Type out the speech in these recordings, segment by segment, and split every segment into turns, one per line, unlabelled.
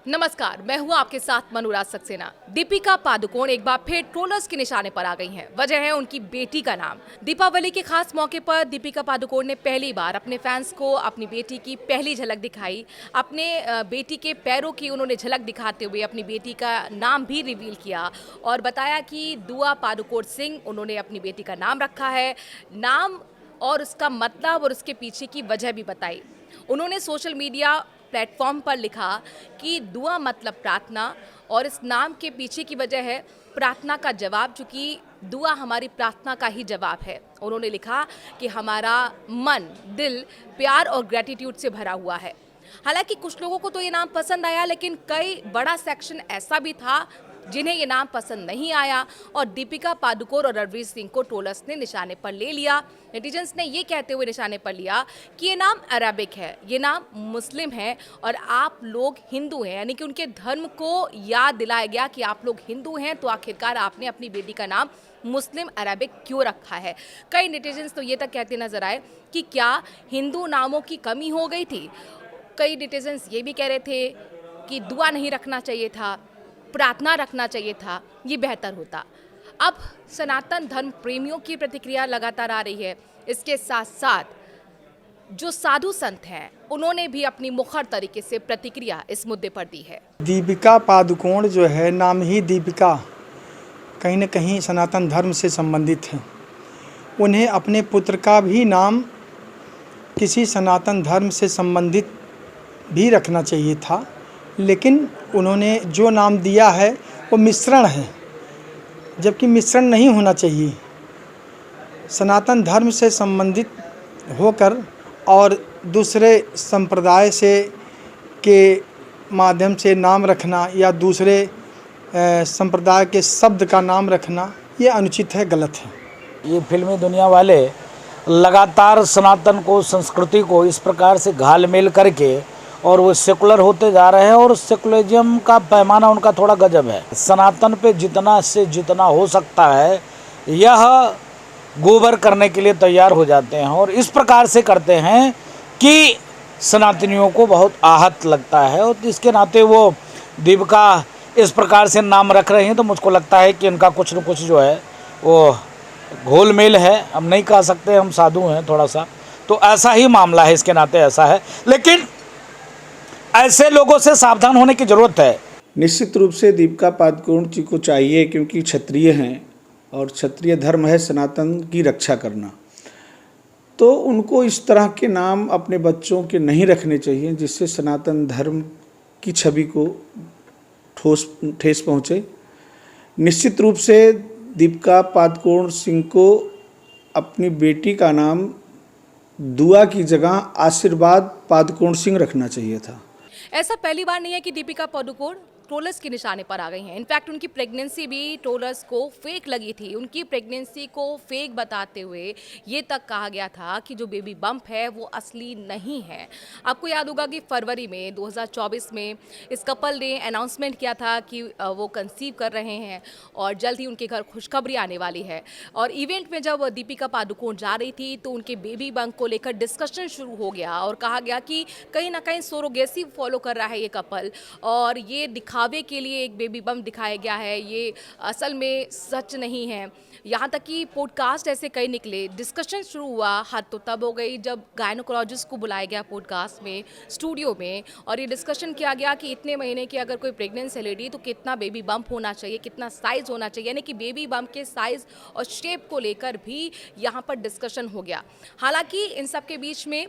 नमस्कार, मैं हूँ आपके साथ मनुराज सक्सेना। दीपिका पादुकोण एक बार फिर ट्रोलर्स के निशाने पर आ गई हैं। वजह है उनकी बेटी का नाम। दीपावली के खास मौके पर दीपिका पादुकोण ने पहली बार अपने फैंस को अपनी बेटी की पहली झलक दिखाई। अपने बेटी के पैरों की उन्होंने झलक दिखाते हुए अपनी बेटी का नाम भी रिवील किया और बताया कि दुआ पादुकोण सिंह उन्होंने अपनी बेटी का नाम रखा है। नाम और उसका मतलब और उसके पीछे की वजह भी बताई। उन्होंने सोशल मीडिया प्लेटफॉर्म पर लिखा कि दुआ मतलब प्रार्थना और इस नाम के पीछे की वजह है प्रार्थना का जवाब, चूँकि दुआ हमारी प्रार्थना का ही जवाब है। उन्होंने लिखा कि हमारा मन, दिल प्यार और ग्रेटिट्यूड से भरा हुआ है। हालांकि कुछ लोगों को तो ये नाम पसंद आया, लेकिन कई बड़ा सेक्शन ऐसा भी था जिन्हें ये नाम पसंद नहीं आया और दीपिका पादुकोण और रणवीर सिंह को ट्रोलर्स ने निशाने पर ले लिया। नेटिजन्स ने ये कहते हुए निशाने पर लिया कि ये नाम अरबिक है, ये नाम मुस्लिम है और आप लोग हिंदू हैं, यानी कि उनके धर्म को याद दिलाया गया कि आप लोग हिंदू हैं, तो आखिरकार आपने अपनी बेटी का नाम मुस्लिम अरबिक क्यों रखा है। कई नेटिजन्स तो ये तक कहते नजर आए कि क्या हिंदू नामों की कमी हो गई थी। कई नेटिजन्स ये भी कह रहे थे कि दुआ नहीं रखना चाहिए था, प्रार्थना रखना चाहिए था, ये बेहतर होता। अब सनातन धर्म प्रेमियों की प्रतिक्रिया लगातार आ रही है। इसके साथ साथ जो साधु संत हैं उन्होंने भी अपनी मुखर तरीके से प्रतिक्रिया इस मुद्दे पर दी है।
दीपिका पादुकोण जो है, नाम ही दीपिका कहीं न कहीं सनातन धर्म से संबंधित है। उन्हें अपने पुत्र का भी नाम किसी सनातन धर्म से संबंधित भी रखना चाहिए था, लेकिन उन्होंने जो नाम दिया है वो मिश्रण है, जबकि मिश्रण नहीं होना चाहिए। सनातन धर्म से संबंधित होकर और दूसरे संप्रदाय से के माध्यम से नाम रखना या दूसरे संप्रदाय के शब्द का नाम रखना ये अनुचित है, गलत है।
ये फिल्मी दुनिया वाले लगातार सनातन को, संस्कृति को इस प्रकार से घालमेल करके और वो सेकुलर होते जा रहे हैं और सेकुलरिज्म का पैमाना उनका थोड़ा गजब है। सनातन पे जितना से जितना हो सकता है यह गोबर करने के लिए तैयार हो जाते हैं और इस प्रकार से करते हैं कि सनातनियों को बहुत आहत लगता है। और इसके नाते वो दीपिका इस प्रकार से नाम रख रहे हैं तो मुझको लगता है कि इनका कुछ न कुछ जो है वो घोलमेल है। हम नहीं कह सकते, हम साधु हैं थोड़ा सा, तो ऐसा ही मामला है, इसके नाते ऐसा है। लेकिन ऐसे लोगों से सावधान होने की ज़रूरत है।
निश्चित रूप से दीपिका पादुकोण जी को चाहिए, क्योंकि क्षत्रिय हैं और क्षत्रिय धर्म है सनातन की रक्षा करना, तो उनको इस तरह के नाम अपने बच्चों के नहीं रखने चाहिए जिससे सनातन धर्म की छवि को ठेस पहुँचे। निश्चित रूप से दीपिका पादुकोण सिंह को अपनी बेटी का नाम दुआ की जगह आशीर्वाद पादुकोण सिंह रखना चाहिए था।
ऐसा पहली बार नहीं है कि दीपिका पादुकोण ट्रोलर्स के निशाने पर आ गई हैं। इनफैक्ट उनकी प्रेगनेंसी भी ट्रोलर्स को फेक लगी थी। उनकी प्रेगनेंसी को फेक बताते हुए ये तक कहा गया था कि जो बेबी बम्प है वो असली नहीं है। आपको याद होगा कि फरवरी में 2024 में इस कपल ने अनाउंसमेंट किया था कि वो कंसीव कर रहे हैं और जल्द ही उनके घर खुशखबरी आने वाली है। और इवेंट में जब दीपिका पादुकोण जा रही थी तो उनके बेबी बम्प को लेकर डिस्कशन शुरू हो गया और कहा गया कि कहीं ना कहीं सरोगेसी फॉलो कर रहा है ये कपल और ये दिखावे के लिए एक बेबी बम दिखाया गया है, ये असल में सच नहीं है। यहाँ तक कि पॉडकास्ट ऐसे कई निकले, डिस्कशन शुरू हुआ। हद तो तब हो गई जब गायनोकोलॉजिस्ट को बुलाया गया पॉडकास्ट में, स्टूडियो में, और ये डिस्कशन किया गया कि इतने महीने की अगर कोई प्रेग्नेंट है लेडी तो कितना बेबी बम्प होना चाहिए, कितना साइज़ होना चाहिए, यानी कि बेबी बम्प के साइज़ और शेप को लेकर भी यहाँ पर डिस्कशन हो गया। हालांकि इन सब के बीच में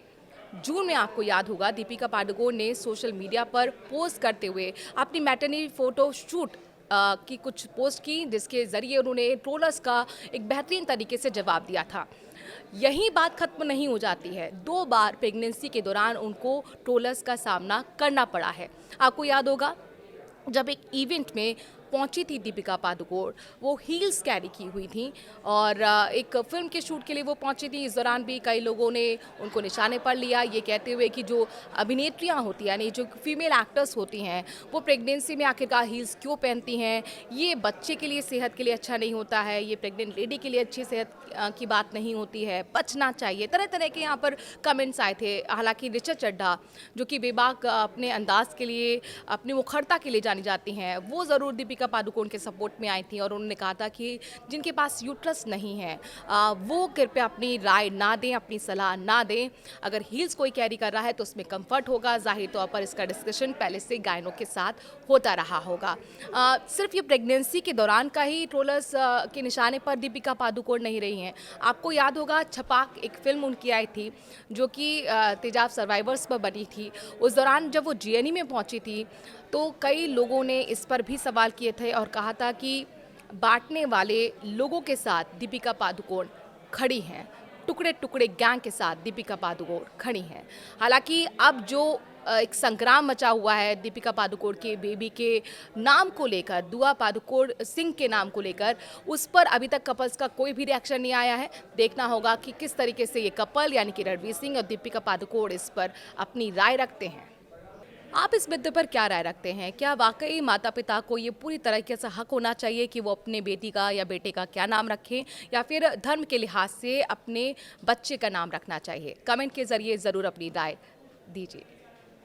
जून में आपको याद होगा दीपिका पादुकोण ने सोशल मीडिया पर पोस्ट करते हुए अपनी मैटरनिटी फोटो शूट की कुछ पोस्ट की, जिसके ज़रिए उन्होंने ट्रोलर्स का एक बेहतरीन तरीके से जवाब दिया था। यही बात खत्म नहीं हो जाती है, 2 बार प्रेगनेंसी के दौरान उनको ट्रोलर्स का सामना करना पड़ा है। आपको याद होगा जब एक इवेंट में पहुंची थी दीपिका पादुकोण, वो हील्स कैरी की हुई थी और एक फिल्म के शूट के लिए वो पहुंची थी। इस दौरान भी कई लोगों ने उनको निशाने पर लिया, ये कहते हुए कि जो अभिनेत्रियां होती हैं, यानी जो फीमेल एक्टर्स होती हैं, वो प्रेगनेंसी में आखिरकार हील्स क्यों पहनती हैं, ये बच्चे के लिए, सेहत के लिए अच्छा नहीं होता है, ये प्रेग्नेंट लेडी के लिए अच्छी सेहत की बात नहीं होती है, बचना चाहिए। तरह तरह के यहाँ पर कमेंट्स आए थे। हालांकि ऋचा चड्ढा, जो कि बेबाक अपने अंदाज के लिए, अपनी मुखरता के लिए जानी जाती हैं, वो ज़रूर दीपिका पादुकोण के सपोर्ट में आई थी और उन्होंने कहा था कि जिनके पास यूट्रस नहीं है वो कृपया अपनी राय ना दें, अपनी सलाह ना दें। अगर हील्स कोई कैरी कर रहा है तो उसमें कंफर्ट होगा। जाहिर तौर पर इसका डिस्कशन पहले से गायनों के साथ होता रहा होगा। सिर्फ ये प्रेगनेंसी के दौरान का ही ट्रोलर्स के निशाने पर दीपिका पादुकोण नहीं रही हैं। आपको याद होगा छपाक एक फिल्म उनकी आई थी जो कि तेजाब सर्वाइवर्स पर बनी थी। उस दौरान जब वो जीएनई में पहुंची थी तो कई लोगों ने इस पर भी सवाल किए थे और कहा था कि बांटने वाले लोगों के साथ दीपिका पादुकोण खड़ी हैं, टुकड़े टुकड़े गैंग के साथ दीपिका पादुकोण खड़ी हैं। हालांकि अब जो एक संग्राम मचा हुआ है दीपिका पादुकोण के बेबी के नाम को लेकर, दुआ पादुकोण सिंह के नाम को लेकर, उस पर अभी तक कपल्स का कोई भी रिएक्शन नहीं आया है। देखना होगा कि किस तरीके से ये कपल यानी कि रणवीर सिंह और दीपिका पादुकोण इस पर अपनी राय रखते हैं। आप इस मुद्दे पर क्या राय रखते हैं? क्या वाकई माता पिता को ये पूरी तरीके से हक होना चाहिए कि वो अपने बेटी का या बेटे का क्या नाम रखें, या फिर धर्म के लिहाज से अपने बच्चे का नाम रखना चाहिए? कमेंट के जरिए ज़रूर अपनी राय दीजिए।